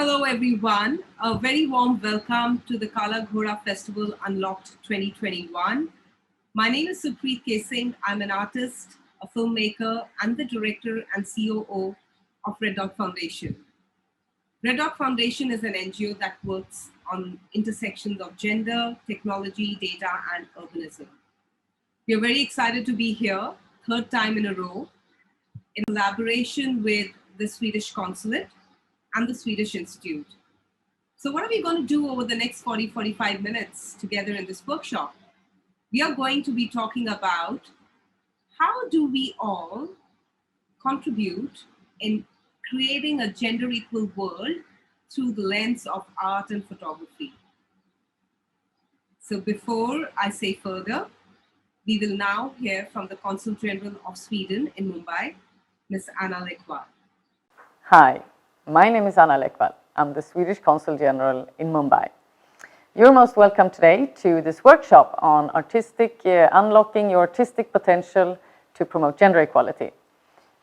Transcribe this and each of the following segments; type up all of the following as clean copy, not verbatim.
Hello everyone, a very warm welcome to the Kala Ghoda Festival Unlocked 2021. My name is Supreet K. Singh. I'm an artist, a filmmaker, and the director and COO of Red Dot Foundation. Red Dot Foundation is an NGO that works on intersections of gender, technology, data, and urbanism. We are very excited to be here, third time in a row, in collaboration with the Swedish Consulate and the Swedish Institute. So what are we going to do over the next 45 minutes together in this workshop? We are going to be talking about how do we all contribute in creating a gender equal world through the lens of art and photography. So before I say further, we will now hear from the Consul General of Sweden in Mumbai, Ms. Anna Lekvall. Hi, my name is Anna Lekvall. I'm the Swedish Consul General in Mumbai. You're most welcome today to this workshop on unlocking your artistic potential to promote gender equality.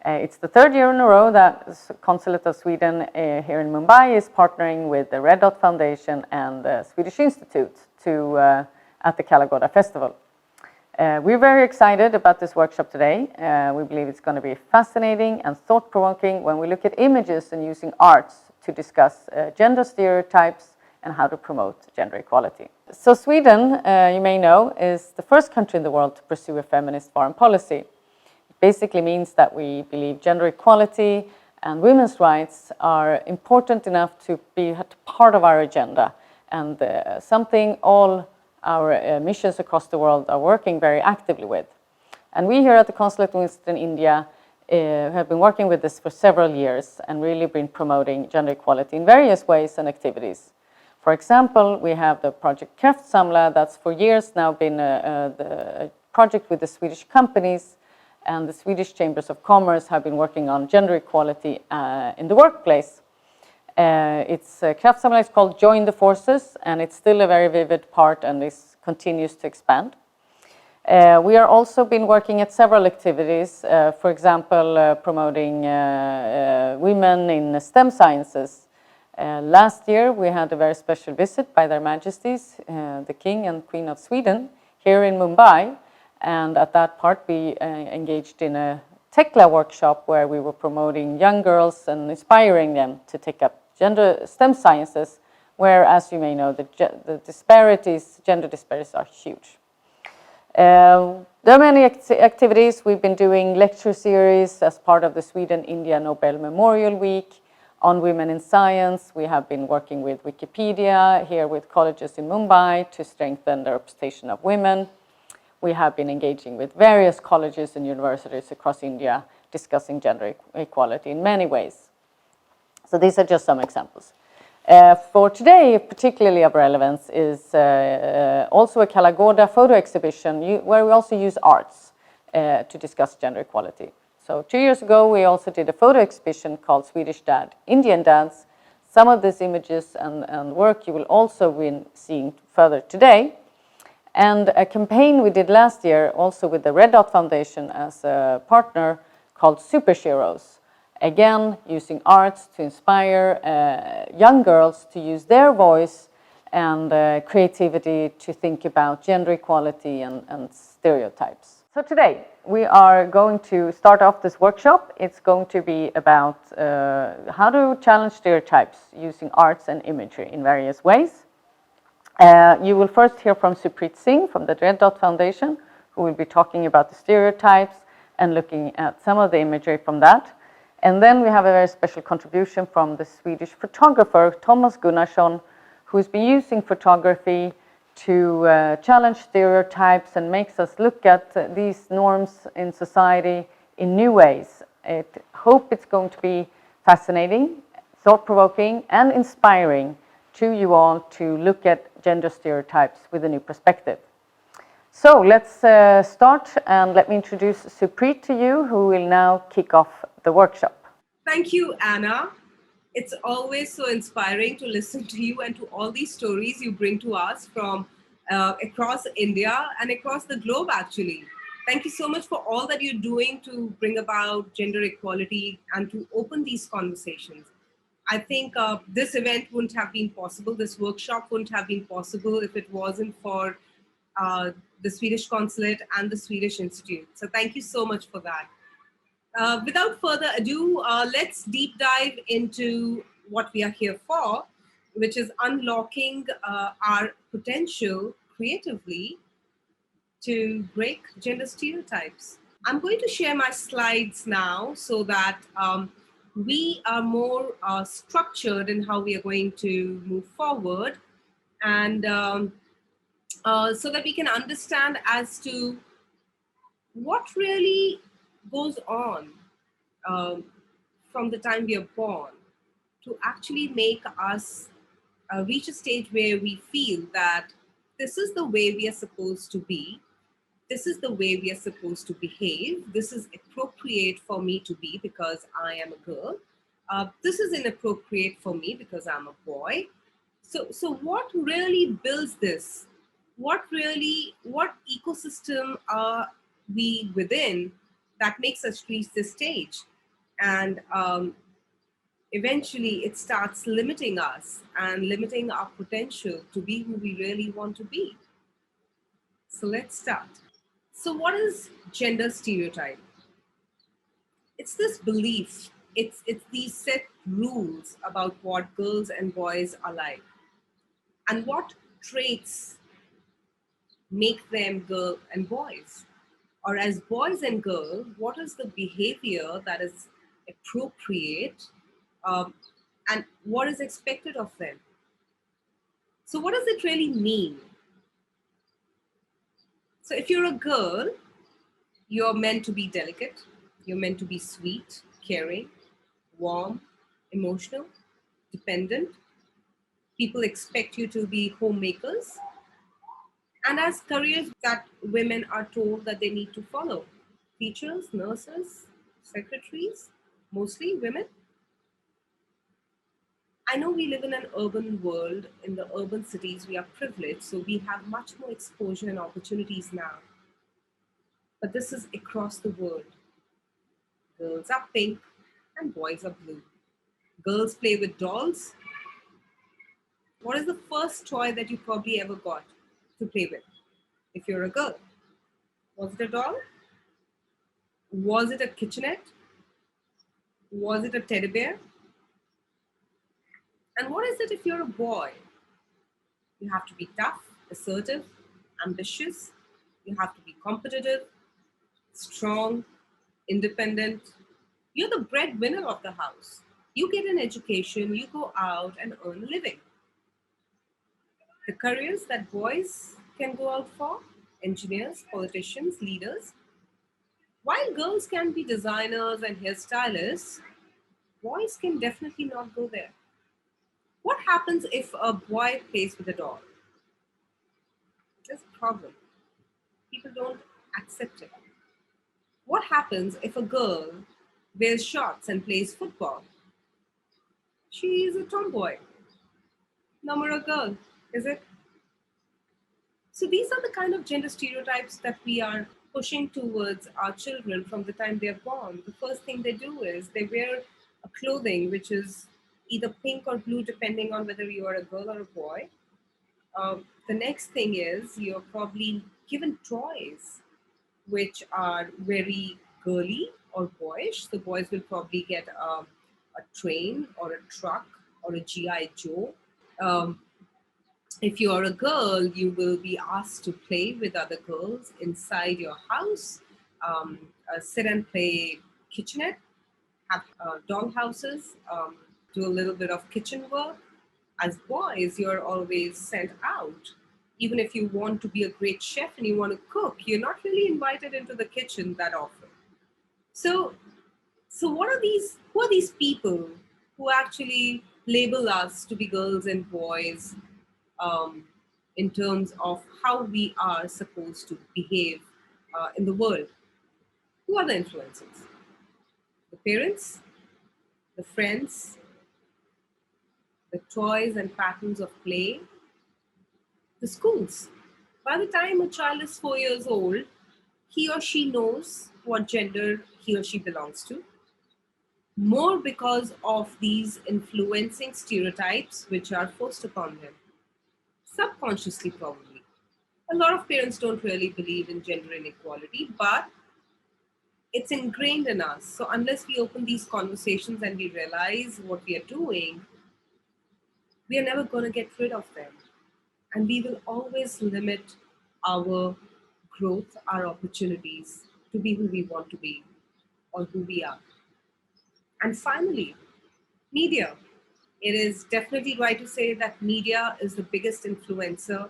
It's the third year in a row that the Consulate of Sweden here in Mumbai is partnering with the Red Dot Foundation and the Swedish Institute at the Kala Ghoda Festival. We're very excited about this workshop today. We believe it's going to be fascinating and thought-provoking when we look at images and using arts to discuss gender stereotypes and how to promote gender equality. So Sweden, you may know, is the first country in the world to pursue a feminist foreign policy. It basically means that we believe gender equality and women's rights are important enough to be part of our agenda and something all our missions across the world are working very actively with. And we here at the Consulate in Western India have been working with this for several years and really been promoting gender equality in various ways and activities. For example, we have the project Kraftsamla that's for years now been the project with the Swedish companies, and the Swedish Chambers of Commerce have been working on gender equality in the workplace. Kraftsamla is called Join the Forces, and it's still a very vivid part, and this continues to expand. We are also been working at several activities, for example, promoting women in STEM sciences. Last year, we had a very special visit by Their Majesties, the King and Queen of Sweden, here in Mumbai. And at that part, we engaged in a Tekla workshop where we were promoting young girls and inspiring them to take up gender STEM sciences, where, as you may know, the gender disparities are huge. There are many activities. We've been doing lecture series as part of the Sweden-India Nobel Memorial Week on women in science. We have been working with Wikipedia here with colleges in Mumbai to strengthen the representation of women. We have been engaging with various colleges and universities across India discussing gender equality in many ways. So these are just some examples. For today, particularly of relevance is also a Kala Ghoda photo exhibition where we also use arts to discuss gender equality. So 2 years ago, we also did a photo exhibition called Swedish Dad, Indian Dads. Some of these images and work you will also be seeing further today. And a campaign we did last year also with the Red Dot Foundation as a partner called SuperSheros. Again, using arts to inspire young girls to use their voice and creativity to think about gender equality and stereotypes. So today, we are going to start off this workshop. It's going to be about how to challenge stereotypes using arts and imagery in various ways. You will first hear from Supreet Singh from the Red Dot Foundation, who will be talking about the stereotypes and looking at some of the imagery from that. And then we have a very special contribution from the Swedish photographer Thomas Gunnarsson, who's been using photography to challenge stereotypes and makes us look at these norms in society in new ways. I hope it's going to be fascinating, thought-provoking, and inspiring to you all to look at gender stereotypes with a new perspective. So let's start, and let me introduce Supreet to you, who will now kick off the workshop. Thank you, Anna. It's always so inspiring to listen to you and to all these stories you bring to us from across India and across the globe, actually. Thank you so much for all that you're doing to bring about gender equality and to open these conversations. I think this event wouldn't have been possible, this workshop wouldn't have been possible if it wasn't for the Swedish Consulate and the Swedish Institute. So thank you so much for that. Without further ado, let's deep dive into what we are here for, which is unlocking our potential creatively to break gender stereotypes. I'm going to share my slides now so that we are more structured in how we are going to move forward, and so that we can understand as to what really goes on um, from the time we are born to actually make us reach a stage where we feel that this is the way we are supposed to be, this is the way we are supposed to behave, this is appropriate for me to be because I am a girl, this is inappropriate for me because I'm a boy. So what really builds this? What ecosystem are we within that makes us reach this stage? And eventually it starts limiting us and limiting our potential to be who we really want to be. So let's start. So what is gender stereotype? It's this belief, it's these set rules about what girls and boys are like and what traits make them girl and boys. Or as boys and girls, what is the behavior that is appropriate, um, and what is expected of them? So, what does it really mean? So, if you're a girl, you're meant to be delicate, you're meant to be sweet, caring, warm, emotional, dependent. People expect you to be homemakers. And as careers that women are told that they need to follow, teachers, nurses, secretaries, mostly women. I know we live in an urban world. In the urban cities, we are privileged, so we have much more exposure and opportunities now. But this is across the world. Girls are pink and boys are blue. Girls play with dolls. What is the first toy that you probably ever got to play with if you're a girl? Was it a doll? Was it a kitchenette? Was it a teddy bear? And what is it if you're a boy? You have to be tough, assertive, ambitious. You have to be competitive, strong, independent. You're the breadwinner of the house. You get an education, you go out and earn a living. The careers that boys can go out for: engineers, politicians, leaders. While girls can be designers and hairstylists, boys can definitely not go there. What happens if a boy plays with a doll? There's a problem. People don't accept it. What happens if a girl wears shorts and plays football? She is a tomboy. No more a girl, is it? So these are the kind of gender stereotypes that we are pushing towards our children from the time they're born. The first thing they do is they wear a clothing which is either pink or blue, depending on whether you are a girl or a boy. The next thing is you're probably given toys which are very girly or boyish. The boys will probably get a train or a truck or a GI Joe. Um, if you are a girl, you will be asked to play with other girls inside your house, sit and play kitchenette, have doll houses, do a little bit of kitchen work. As boys, you're always sent out. Even if you want to be a great chef and you want to cook, you're not really invited into the kitchen that often. So, so what are these? Who are these people who actually label us to be girls and boys um, in terms of how we are supposed to behave in the world? Who are the influences? The parents, the friends, the toys and patterns of play, the schools. By the time a child is 4 years old, he or she knows what gender he or she belongs to. more because of these influencing stereotypes which are forced upon them, subconsciously probably. A lot of parents don't really believe in gender inequality, but it's ingrained in us. So unless we open these conversations and we realize what we are doing, we are never going to get rid of them. And we will always limit our growth, our opportunities to be who we want to be or who we are. And finally, media. It is definitely right to say that media is the biggest influencer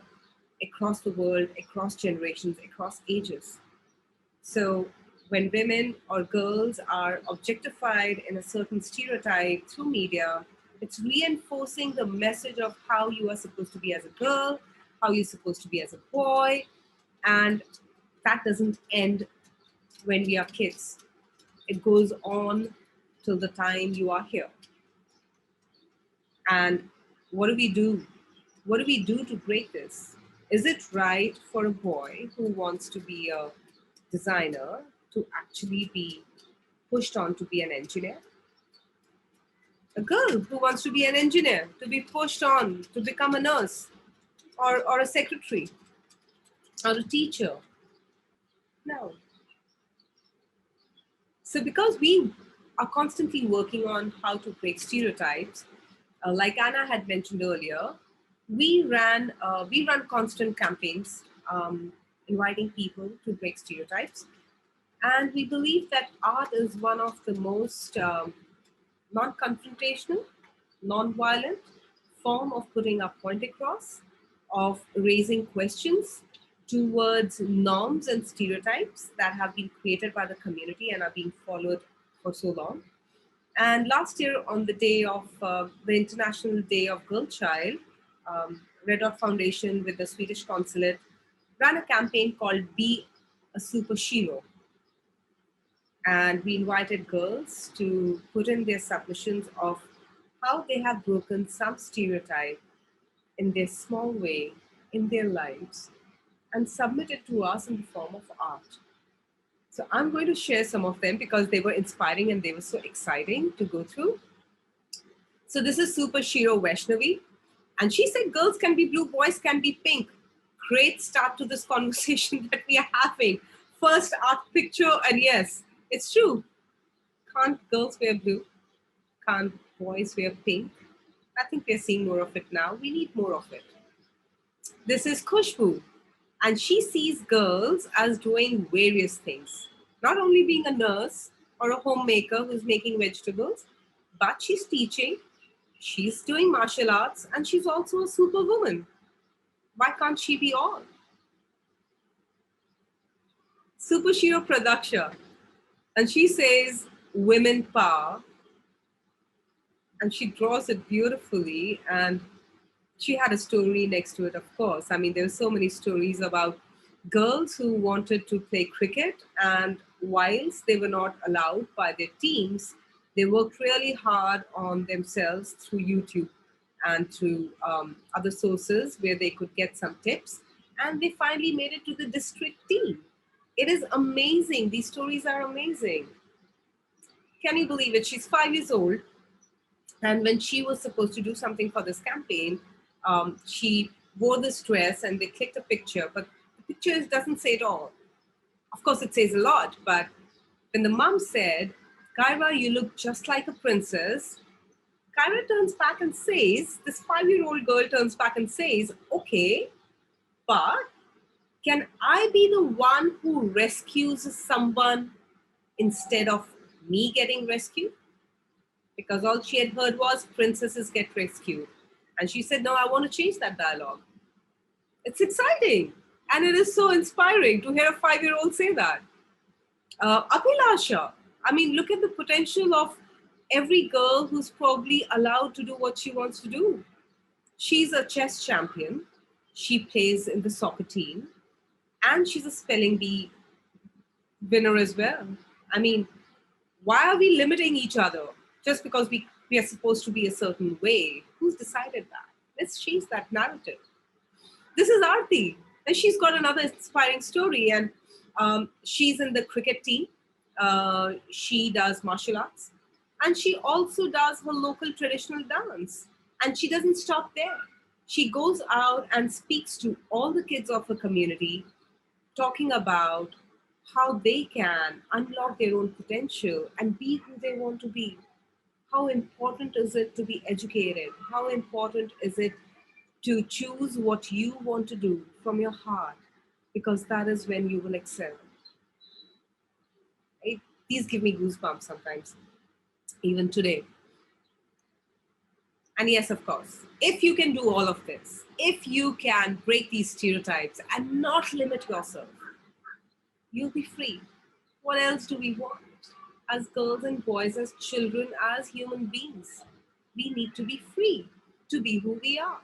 across the world, across generations, across ages. So when women or girls are objectified in a certain stereotype through media, it's reinforcing the message of how you are supposed to be as a girl, how you're supposed to be as a boy, and that doesn't end when we are kids. It goes on till the time you are here. And what do we do? What do we do to break this? Is it right for a boy who wants to be a designer to actually be pushed on to be an engineer? A girl who wants to be an engineer to be pushed on to become a nurse or a secretary or a teacher? No. So, because we are constantly working on how to break stereotypes, like Anna had mentioned earlier, we run constant campaigns inviting people to break stereotypes, and we believe that art is one of the most non-confrontational, non-violent form of putting our point across, of raising questions towards norms and stereotypes that have been created by the community and are being followed for so long. And last year, on the day of the International Day of Girl Child, Red Dot Foundation with the Swedish Consulate ran a campaign called Be a Superhero. And we invited girls to put in their submissions of how they have broken some stereotype in their small way in their lives and submit it to us in the form of art. So I'm going to share some of them because they were inspiring and they were so exciting to go through. So this is SuperShero Vaishnavi. And she said girls can be blue, boys can be pink. Great start to this conversation that we are having. First art picture, and yes, it's true. Can't girls wear blue? Can't boys wear pink? I think we're seeing more of it now. We need more of it. This is Khushbu, and she sees girls as doing various things. Not only being a nurse or a homemaker who's making vegetables, but she's teaching, she's doing martial arts, and she's also a superwoman. Why can't she be all? Superhero Pradaksha, and she says women power, and she draws it beautifully, and she had a story next to it, of course. I mean, there were so many stories about girls who wanted to play cricket, and whilst they were not allowed by their teams, they worked really hard on themselves through YouTube and through other sources where they could get some tips, and they finally made it to the district team. It is amazing. These stories are amazing. Can you believe it? She's 5 years old. And when she was supposed to do something for this campaign, she wore this dress and they clicked a picture, but the picture doesn't say it all. Of course, it says a lot, but when the mom said, Kyra, you look just like a princess, Kyra turns back and says, this 5-year-old girl turns back and says, okay, but can I be the one who rescues someone instead of me getting rescued? Because all she had heard was princesses get rescued. And she said, no, I want to change that dialogue. It's exciting. And it is so inspiring to hear a 5-year-old say that. Abhilasha, I mean, look at the potential of every girl who's probably allowed to do what she wants to do. She's a chess champion. She plays in the soccer team. And she's a spelling bee winner as well. I mean, why are we limiting each other just because we are supposed to be a certain way? Who's decided that? Let's change that narrative. This is Aarti, and she's got another inspiring story, and she's in the cricket team. She does martial arts. And she also does her local traditional dance. And she doesn't stop there. She goes out and speaks to all the kids of her community, talking about how they can unlock their own potential and be who they want to be. How important is it to be educated? How important is it to choose what you want to do from your heart? Because that is when you will excel. Right? These give me goosebumps sometimes, even today. And yes, of course, if you can do all of this, if you can break these stereotypes and not limit yourself, you'll be free. What else do we want? As girls and boys, as children, as human beings, we need to be free to be who we are.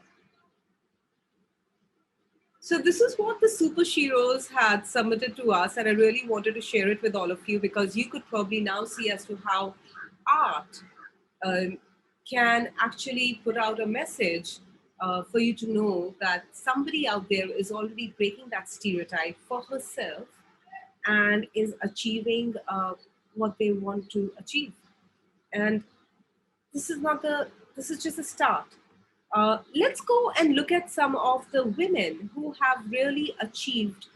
So this is what the SuperSheroes had submitted to us, and I really wanted to share it with all of you because you could probably now see as to how art um, can actually put out a message for you to know that somebody out there is already breaking that stereotype for herself and is achieving what they want to achieve. And this is not the this is just a start. Let's go and look at some of the women who have really achieved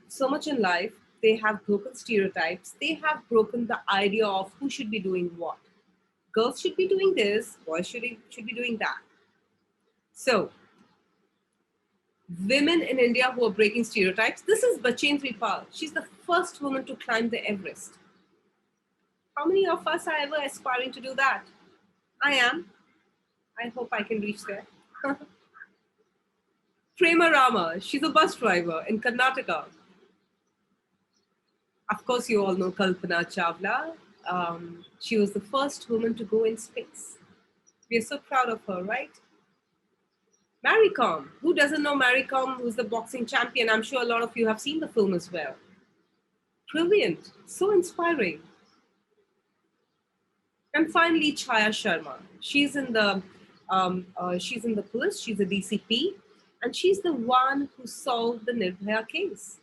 so much in life. They have broken stereotypes. They have broken the idea of who should be doing what. Girls should be doing this, boys should be doing that. So women in India who are breaking stereotypes. This is Bachendri Pal. She's the first woman to climb the Everest. How many of us are ever aspiring to do that? I am. I hope I can reach there. Prema Rama, she's a bus driver in Karnataka. Of course, you all know Kalpana Chawla. She was the first woman to go in space. We are so proud of her, right? Mary Kom. Who doesn't know Mary Kom, who's the boxing champion? I'm sure a lot of you have seen the film as well. Brilliant. So inspiring. And finally, Chaya Sharma. She's in the police. She's a DCP, and she's the one who solved the Nirbhaya case.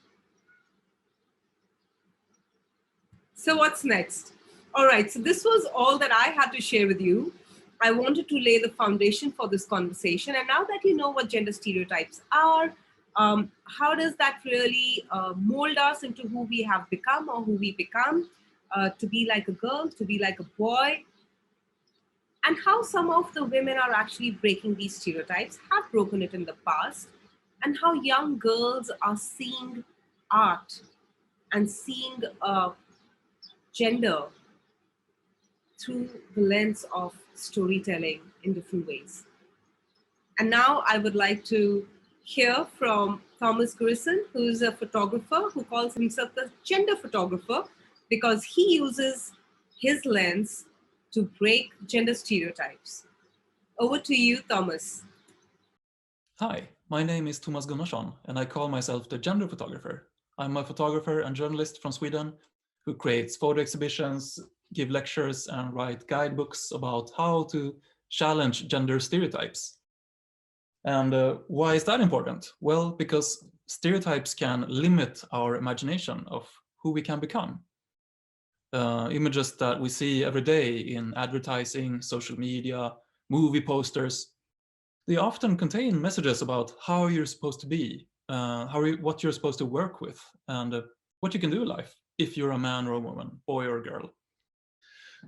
So what's next? All right. So this was all that I had to share with you. I wanted to lay the foundation for this conversation, and now that you know what gender stereotypes are, how does that really mold us into who we have become or who we become? To be like a girl, to be like a boy, and how some of the women are actually breaking these stereotypes, have broken it in the past, and how young girls are seeing art and seeing gender through the lens of storytelling in different ways. And now I would like to hear from Thomas Grisson, who's a photographer who calls himself the gender photographer because he uses his lens to break gender stereotypes. Over to you, Thomas. Hi, my name is Thomas Gunnarsson, and I call myself the gender photographer. I'm a photographer and journalist from Sweden who creates photo exhibitions, give lectures, and write guidebooks about how to challenge gender stereotypes. And why is that important? Well, because stereotypes can limit our imagination of who we can become. Images that we see every day in advertising, social media, movie posters, they often contain messages about how you're supposed to be, what you're supposed to work with, and what you can do in life if you're a man or a woman, boy or girl.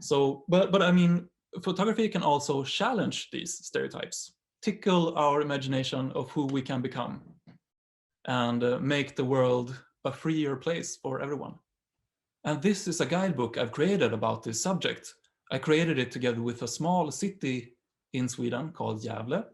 So, but I mean, photography can also challenge these stereotypes, tickle our imagination of who we can become, and make the world a freer place for everyone. And this is a guidebook I've created about this subject. I created it together with a small city in Sweden called Gävle.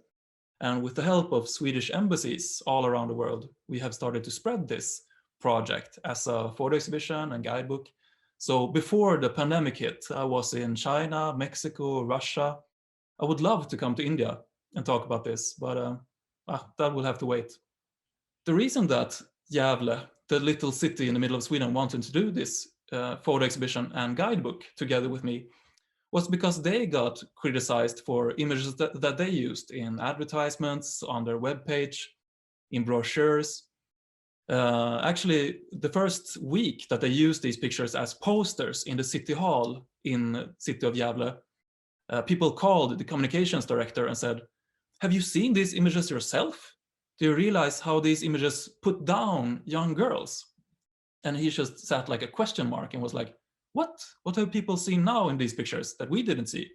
And with the help of Swedish embassies all around the world, we have started to spread this project as a photo exhibition and guidebook. So before the pandemic hit, I was in China, Mexico, Russia. I would love to come to India and talk about this, but that will have to wait. The reason that Gävle, the little city in the middle of Sweden, wanted to do this photo exhibition and guidebook together with me was because they got criticized for images that they used in advertisements, on their webpage, in brochures. Actually, the first week that they used these pictures as posters in the city hall in city of Gävle, people called the communications director and said, "Have you seen these images yourself? Do you realize how these images put down young girls?" And he just sat like a question mark and was like, what have people seen now in these pictures that we didn't see?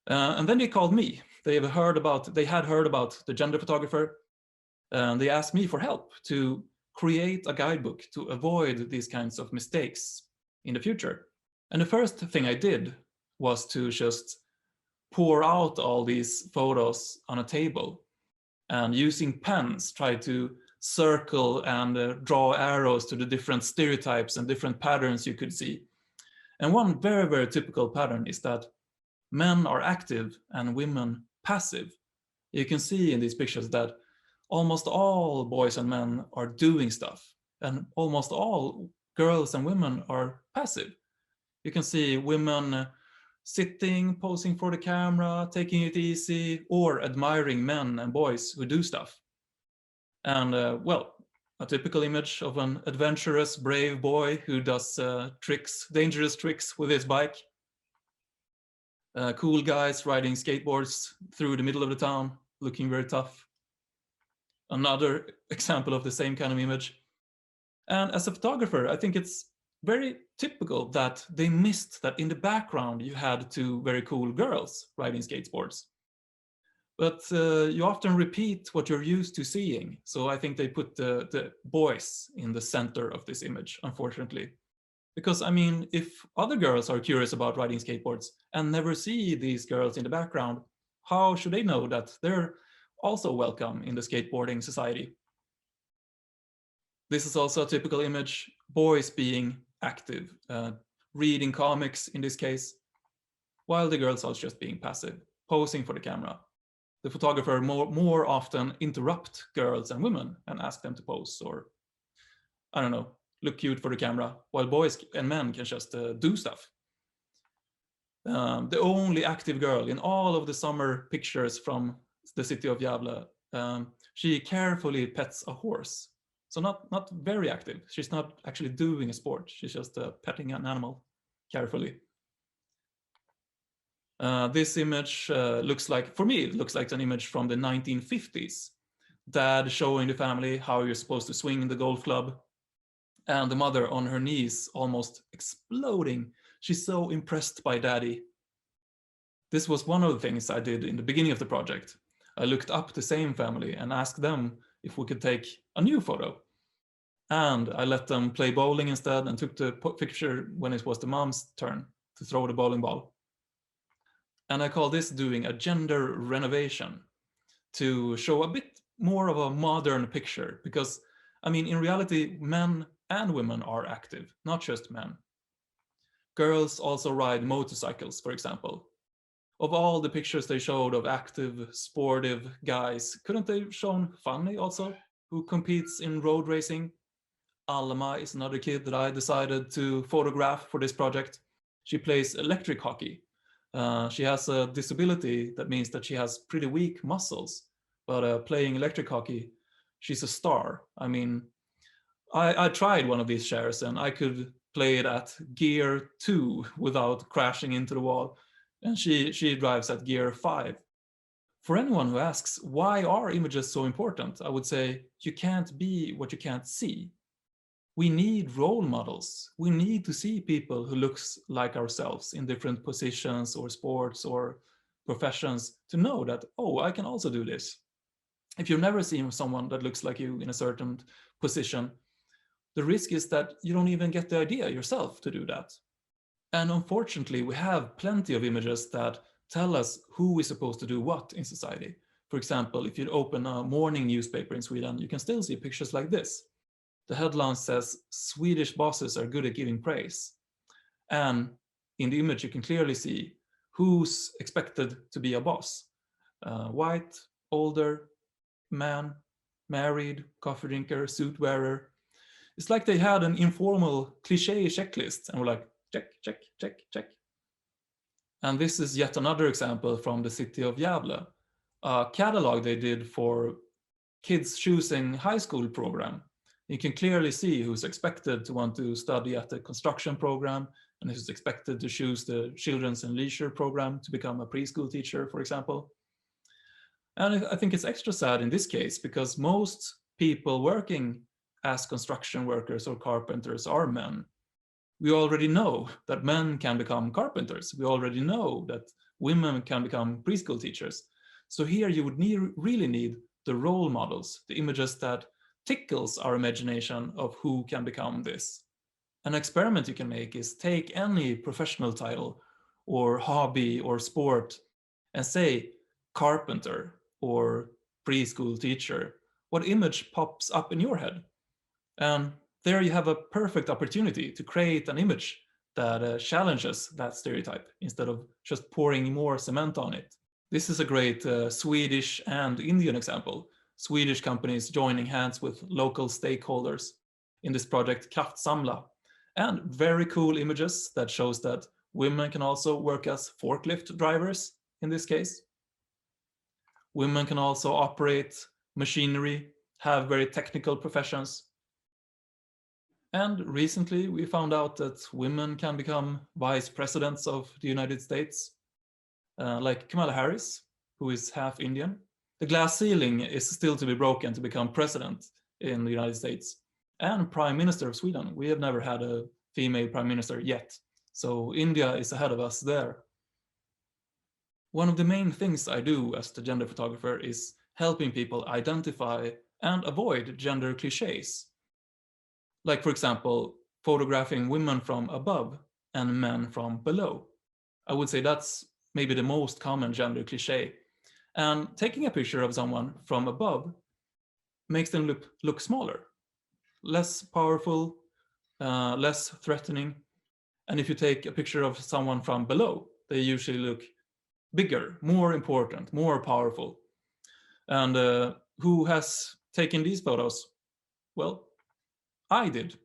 And then they called me. They had heard about the gender photographer, and they asked me for help to create a guidebook to avoid these kinds of mistakes in the future. And the first thing I did was to just pour out all these photos on a table, and using pens try to circle and draw arrows to the different stereotypes and different patterns you could see. And one very, very typical pattern is that men are active and women passive. You can see in these pictures that almost all boys and men are doing stuff, and almost all girls and women are passive. You can see women sitting, posing for the camera, taking it easy, or admiring men and boys who do stuff. And well, a typical image of an adventurous, brave boy who does dangerous tricks with his bike. Cool guys riding skateboards through the middle of the town, looking very tough. Another example of the same kind of image. And as a photographer, I think it's very typical that they missed that in the background you had two very cool girls riding skateboards. But you often repeat what you're used to seeing. So I think they put the boys in the center of this image, unfortunately. Because, I mean, if other girls are curious about riding skateboards and never see these girls in the background, how should they know that they're also welcome in the skateboarding society? This is also a typical image, boys being active, reading comics in this case, while the girls are just being passive, posing for the camera. The photographer more often interrupt girls and women and ask them to pose, or, I don't know, look cute for the camera, while boys and men can just do stuff. The only active girl in all of the summer pictures from the city of Gävle, she carefully pets a horse. So not very active. She's not actually doing a sport. She's just petting an animal carefully. This image looks like, for me, it looks like an image from the 1950s. Dad showing the family how you're supposed to swing the golf club, and the mother on her knees almost exploding. She's so impressed by daddy. This was one of the things I did in the beginning of the project. I looked up the same family and asked them if we could take a new photo. And I let them play bowling instead and took the picture when it was the mom's turn to throw the bowling ball. And I call this doing a gender renovation to show a bit more of a modern picture, because, I mean, in reality, men and women are active, not just men. Girls also ride motorcycles, for example. Of all the pictures they showed of active, sportive guys, couldn't they have shown Fanny also, who competes in road racing? Alma is another kid that I decided to photograph for this project. She plays electric hockey. She has a disability that means that she has pretty weak muscles, but playing electric hockey, she's a star. I mean, I tried one of these shares and I could play it at gear 2 without crashing into the wall. And she drives at gear 5. For anyone who asks, why are images so important? I would say, you can't be what you can't see. We need role models. We need to see people who looks like ourselves in different positions or sports or professions to know that, oh, I can also do this. If you've never seen someone that looks like you in a certain position, the risk is that you don't even get the idea yourself to do that. And unfortunately, we have plenty of images that tell us who is supposed to do what in society. For example, if you open a morning newspaper in Sweden, you can still see pictures like this. The headline says, Swedish bosses are good at giving praise. And in the image, you can clearly see who's expected to be a boss. White, older, man, married, coffee drinker, suit wearer. It's like they had an informal cliche checklist and were like, check, check, check, check. And this is yet another example from the city of Gävle, a catalog they did for kids choosing high school program. You can clearly see who's expected to want to study at the construction program, and is expected to choose the children's and leisure program to become a preschool teacher, for example. And I think it's extra sad in this case because most people working as construction workers or carpenters are men. We already know that men can become carpenters. We already know that women can become preschool teachers. So here you would really need the role models, the images that tickles our imagination of who can become this. An experiment you can make is take any professional title or hobby or sport and say carpenter or preschool teacher. What image pops up in your head? And there you have a perfect opportunity to create an image that challenges that stereotype instead of just pouring more cement on it. This is a great Swedish and Indian example. Swedish companies joining hands with local stakeholders in this project Kraftsamla, and very cool images that shows that women can also work as forklift drivers in this case. Women can also operate machinery, have very technical professions. And recently we found out that women can become vice presidents of the United States, like Kamala Harris, who is half Indian. The glass ceiling is still to be broken to become president in the United States. And Prime Minister of Sweden. We have never had a female Prime Minister yet. So India is ahead of us there. One of the main things I do as the gender photographer is helping people identify and avoid gender cliches. Like, for example, photographing women from above and men from below. I would say that's maybe the most common gender cliche. And taking a picture of someone from above makes them look smaller, less powerful, less threatening. And if you take a picture of someone from below, they usually look bigger, more important, more powerful. And who has taken these photos? Well, I did.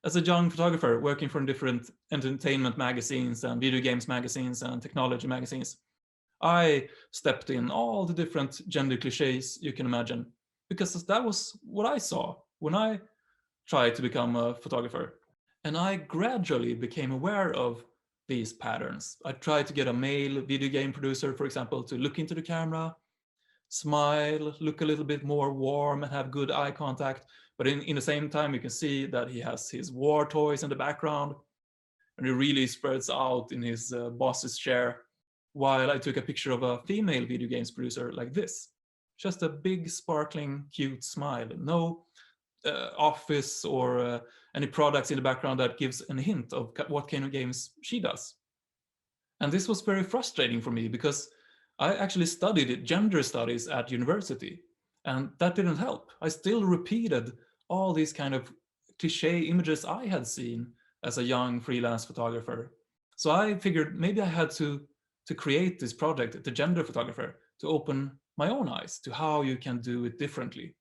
As a young photographer working for different entertainment magazines and video games magazines and technology magazines, I stepped in all the different gender cliches you can imagine, because that was what I saw when I tried to become a photographer. And I gradually became aware of these patterns. I tried to get a male video game producer, for example, to look into the camera, smile, look a little bit more warm and have good eye contact. But in the same time, you can see that he has his war toys in the background and he really spreads out in his boss's chair. While I took a picture of a female video games producer like this, just a big, sparkling, cute smile. No office or any products in the background that gives a hint of what kind of games she does. And this was very frustrating for me because I actually studied gender studies at university, and that didn't help. I still repeated all these kind of cliche images I had seen as a young freelance photographer. So I figured maybe I had to create this project, The Gender Photographer, to open my own eyes to how you can do it differently.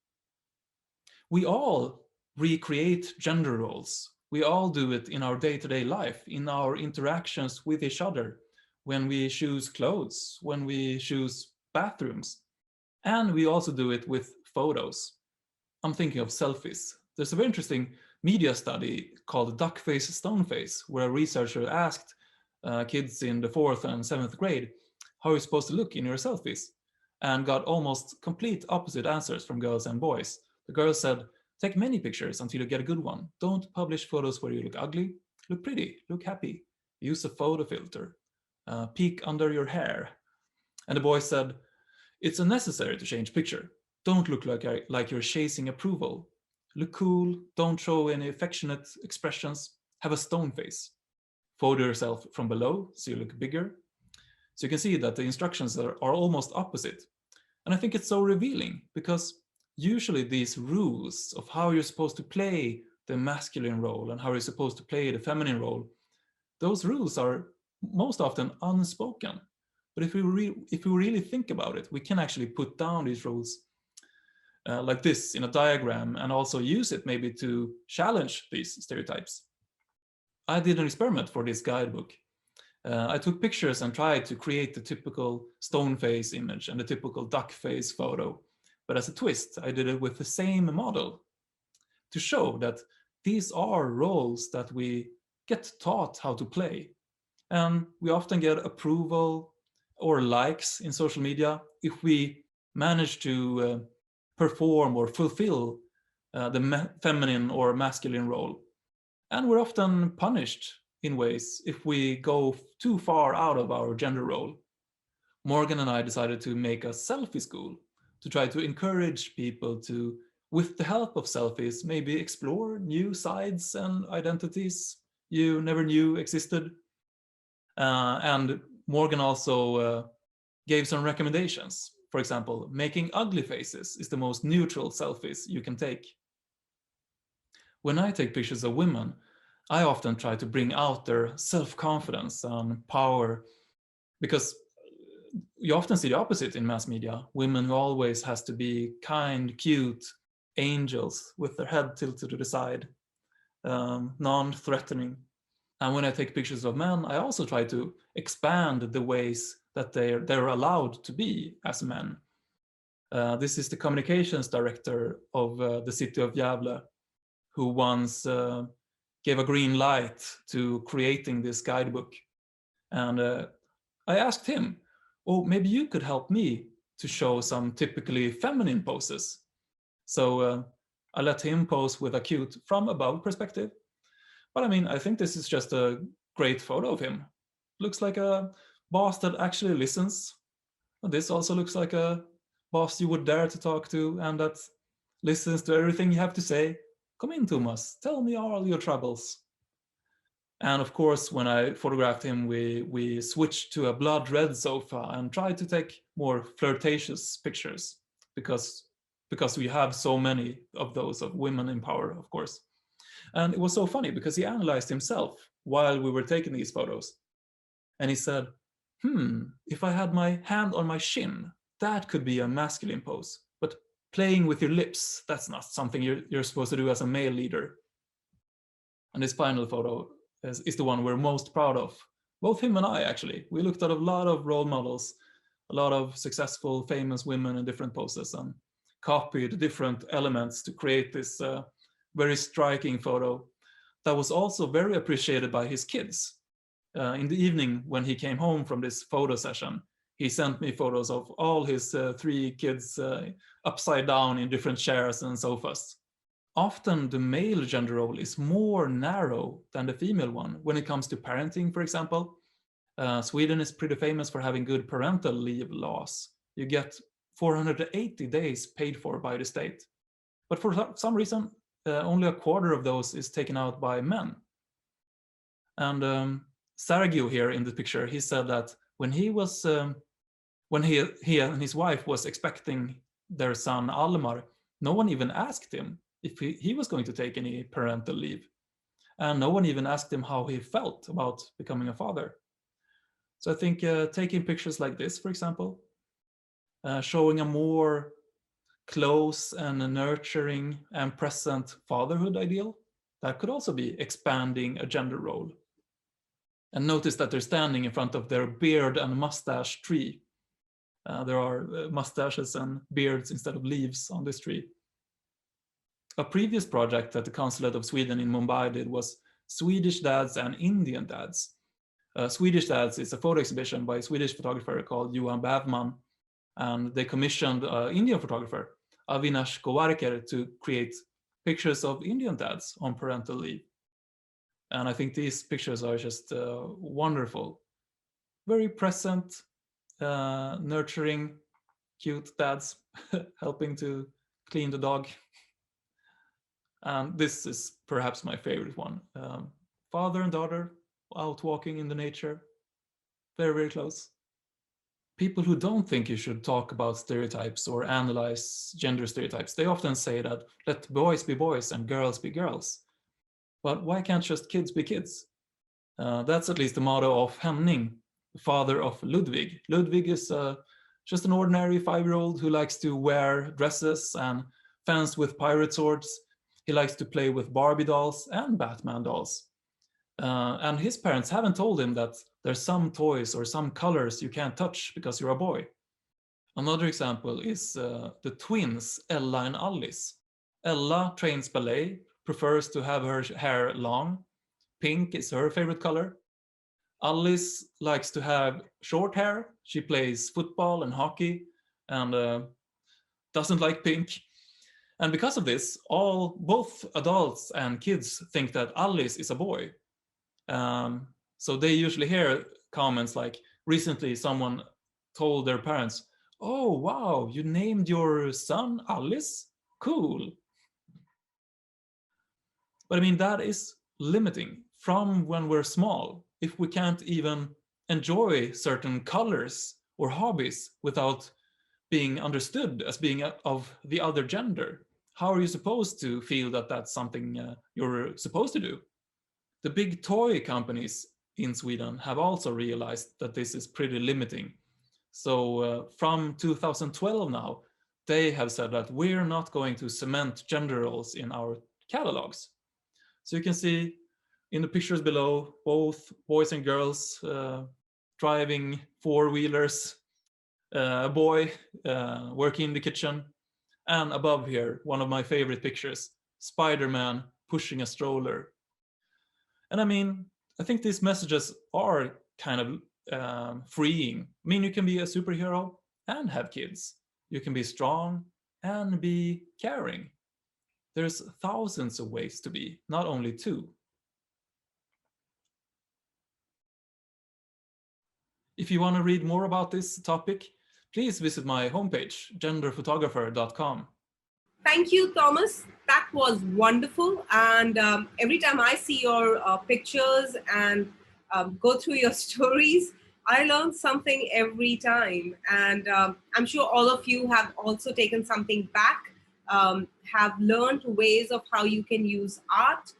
We all recreate gender roles. We all do it in our day-to-day life, in our interactions with each other, when we choose clothes, when we choose bathrooms. And we also do it with photos. I'm thinking of selfies. There's a very interesting media study called Duckface Stoneface, where a researcher asked kids in the 4th and 7th grade how you're supposed to look in your selfies, and got almost complete opposite answers from girls and boys. The girls said, take many pictures until you get a good one. Don't publish photos where you look ugly. Look pretty, look happy. Use a photo filter. Peek under your hair. And the boys said, it's unnecessary to change picture. Don't look like you're chasing approval. Look cool, don't show any affectionate expressions. Have a stone face. Photo yourself from below so you look bigger. So you can see that the instructions are almost opposite. And I think it's so revealing because usually these rules of how you're supposed to play the masculine role and how you're supposed to play the feminine role, those rules are most often unspoken. But if we really think about it, we can actually put down these rules like this in a diagram and also use it maybe to challenge these stereotypes. I did an experiment for this guidebook. I took pictures and tried to create the typical stone face image and the typical duck face photo. But as a twist, I did it with the same model to show that these are roles that we get taught how to play. And we often get approval or likes in social media if we manage to perform or fulfill the feminine or masculine role. And we're often punished in ways if we go too far out of our gender role. Morgan and I decided to make a selfie school to try to encourage people to, with the help of selfies, maybe explore new sides and identities you never knew existed. And Morgan also gave some recommendations. For example, making ugly faces is the most neutral selfies you can take. When I take pictures of women, I often try to bring out their self-confidence and power, because you often see the opposite in mass media. Women who always has to be kind, cute, angels with their head tilted to the side, non-threatening. And when I take pictures of men, I also try to expand the ways that they're allowed to be as men. This is the communications director of the city of Gävle, who once gave a green light to creating this guidebook. And I asked him, oh, maybe you could help me to show some typically feminine poses. So I let him pose with a cute from above perspective. But I mean, I think this is just a great photo of him. Looks like a boss that actually listens. And this also looks like a boss you would dare to talk to and that listens to everything you have to say. Come in, Thomas, tell me all your troubles. And of course, when I photographed him, we switched to a blood red sofa and tried to take more flirtatious pictures because we have so many of those of women in power, of course. And it was so funny because he analyzed himself while we were taking these photos. And he said, if I had my hand on my shin, that could be a masculine pose. But playing with your lips, that's not something you're supposed to do as a male leader. And this final photo is the one we're most proud of. Both him and I, actually. We looked at a lot of role models, a lot of successful, famous women in different poses, and copied different elements to create this very striking photo that was also very appreciated by his kids. In the evening, when he came home from this photo session, he sent me photos of all his 3 kids upside down in different chairs and sofas. Often the male gender role is more narrow than the female one when it comes to parenting, for example. Sweden is pretty famous for having good parental leave laws. You get 480 days paid for by the state. But for some reason, only a quarter of those is taken out by men. And Sergio here in the picture, he said that when he and his wife was expecting their son Almar, no one even asked him if he was going to take any parental leave. And no one even asked him how he felt about becoming a father. So I think taking pictures like this, for example, showing a more close and nurturing and present fatherhood ideal, that could also be expanding a gender role. And notice that they're standing in front of their beard and mustache tree. There are mustaches and beards instead of leaves on this tree. A previous project that the Consulate of Sweden in Mumbai did was Swedish Dads and Indian Dads. Swedish Dads is a photo exhibition by a Swedish photographer called Johan Bävman, and they commissioned an Indian photographer, Avinash Gowarkar, to create pictures of Indian dads on parental leave. And I think these pictures are just wonderful. Very present, nurturing, cute dads helping to clean the dog. And this is perhaps my favorite one. Father and daughter out walking in the nature, very, very close. People who don't think you should talk about stereotypes or analyze gender stereotypes, they often say that let boys be boys and girls be girls. But why can't just kids be kids? That's at least the motto of Henning, the father of Ludwig. Ludwig is just an ordinary 5-year-old who likes to wear dresses and fence with pirate swords. He likes to play with Barbie dolls and Batman dolls. And his parents haven't told him that there's some toys or some colors you can't touch because you're a boy. Another example is the twins, Ella and Alice. Ella trains ballet, prefers to have her hair long, pink is her favorite color. Alice likes to have short hair. She plays football and hockey and doesn't like pink. And because of this, both adults and kids think that Alice is a boy. So they usually hear comments like, recently someone told their parents, "Oh, wow, you named your son Alice? Cool." But I mean, that is limiting from when we're small. If we can't even enjoy certain colors or hobbies without being understood as being of the other gender, how are you supposed to feel that that's something you're supposed to do? The big toy companies in Sweden have also realized that this is pretty limiting. So from 2012 now, they have said that we're not going to cement gender roles in our catalogs. So you can see in the pictures below, both boys and girls driving four-wheelers, a boy working in the kitchen, and above here, one of my favorite pictures, Spider-Man pushing a stroller. And I mean, I think these messages are kind of freeing. I mean, you can be a superhero and have kids. You can be strong and be caring. There's thousands of ways to be, not only two. If you want to read more about this topic, please visit my homepage, genderphotographer.com. Thank you, Thomas. That was wonderful. And every time I see your pictures and go through your stories, I learn something every time. And I'm sure all of you have also taken something back, have learned ways of how you can use art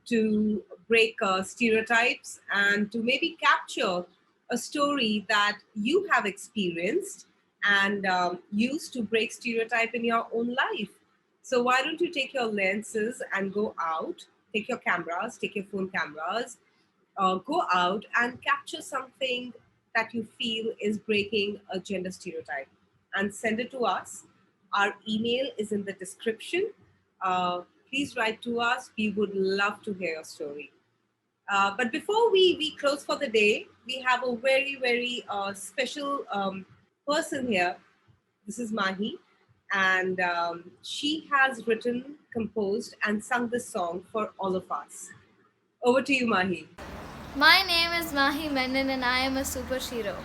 to break stereotypes and to maybe capture a story that you have experienced and use to break stereotype in your own life. So why don't you take your lenses and go out, take your cameras, take your phone cameras, go out and capture something that you feel is breaking a gender stereotype and send it to us. Our email is in the description. Please write to us. We would love to hear your story. But before we close for the day, we have a very, very special person here. This is Mahi, and she has written, composed, and sung this song for all of us. Over to you, Mahi. My name is Mahi Menon and I am a superhero.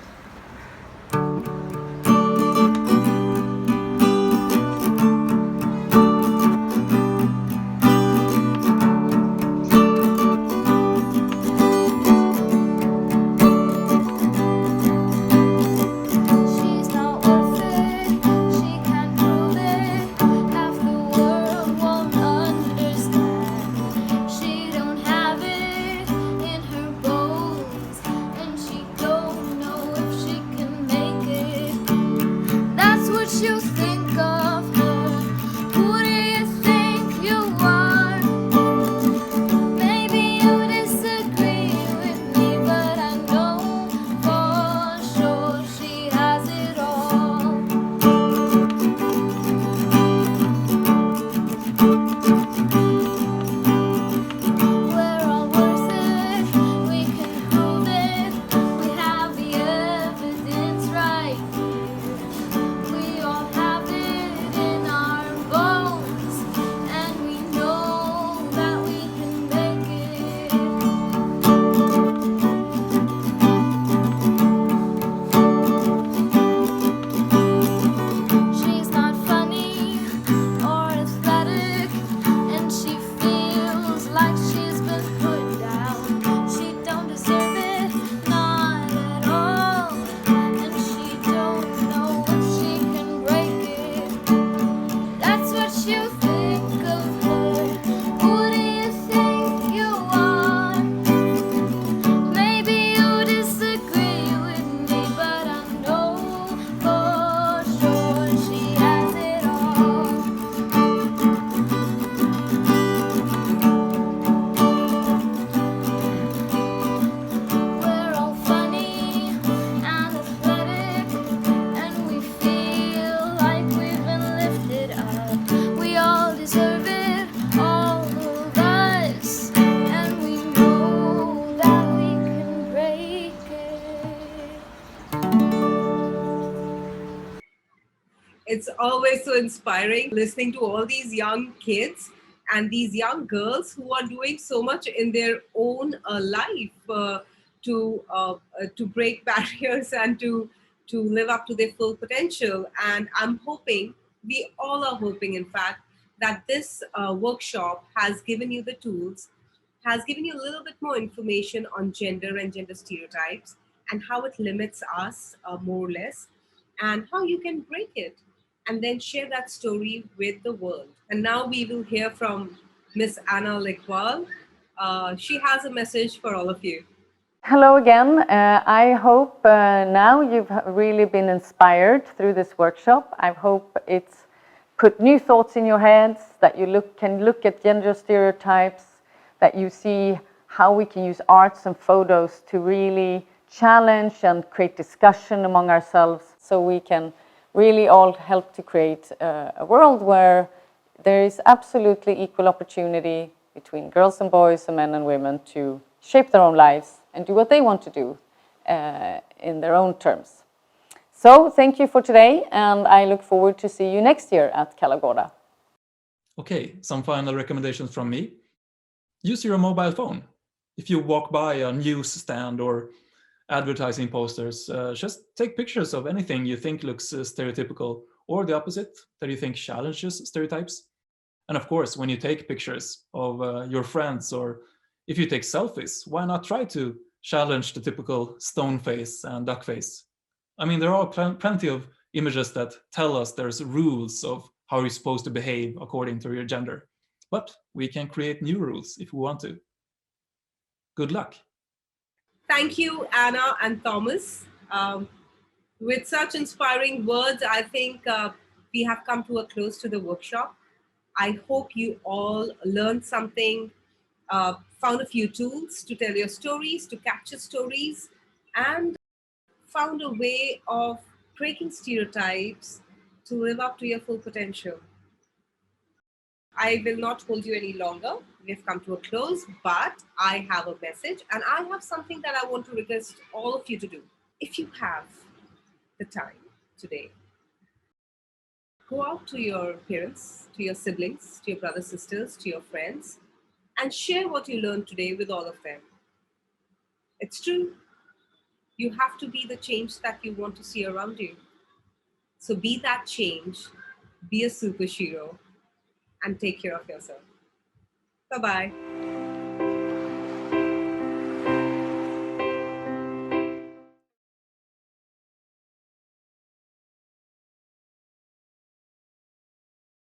You think of her, who do you think you are? Maybe you disagree with me, but I know for sure she has it all. We're all worth it, we can prove it, we have the evidence right here. We all have It's always so inspiring listening to all these young kids and these young girls who are doing so much in their own life to break barriers and to live up to their full potential. And I'm hoping, we all are hoping, in fact, that this workshop has given you the tools, has given you a little bit more information on gender and gender stereotypes and how it limits us more or less, and how you can break it and then share that story with the world. And now we will hear from Miss Anna Likwal. She has a message for all of you. Hello again. I hope now you've really been inspired through this workshop. I hope it's put new thoughts in your heads, that you can look at gender stereotypes, that you see how we can use arts and photos to really challenge and create discussion among ourselves, so we can really all help to create a world where there is absolutely equal opportunity between girls and boys and men and women to shape their own lives and do what they want to do in their own terms. So thank you for today, and I look forward to see you next year at Kala Ghoda. Okay, some final recommendations from me. Use your mobile phone. If you walk by a newsstand or advertising posters, just take pictures of anything you think looks stereotypical, or the opposite, that you think challenges stereotypes. And of course, when you take pictures of your friends, or if you take selfies, why not try to challenge the typical stone face and duck face? I mean, there are plenty of images that tell us there's rules of how you're supposed to behave according to your gender. But we can create new rules if we want to. Good luck. Thank you, Anna and Thomas. With such inspiring words, I think we have come to a close to the workshop. I hope you all learned something, found a few tools to tell your stories, to capture stories, and found a way of breaking stereotypes to live up to your full potential. I will not hold you any longer. We've come to a close, but I have a message and I have something that I want to request all of you to do. If you have the time today, go out to your parents, to your siblings, to your brothers, sisters, to your friends, and share what you learned today with all of them. It's true. You have to be the change that you want to see around you. So be that change, be a superhero, and take care of yourself. Bye bye.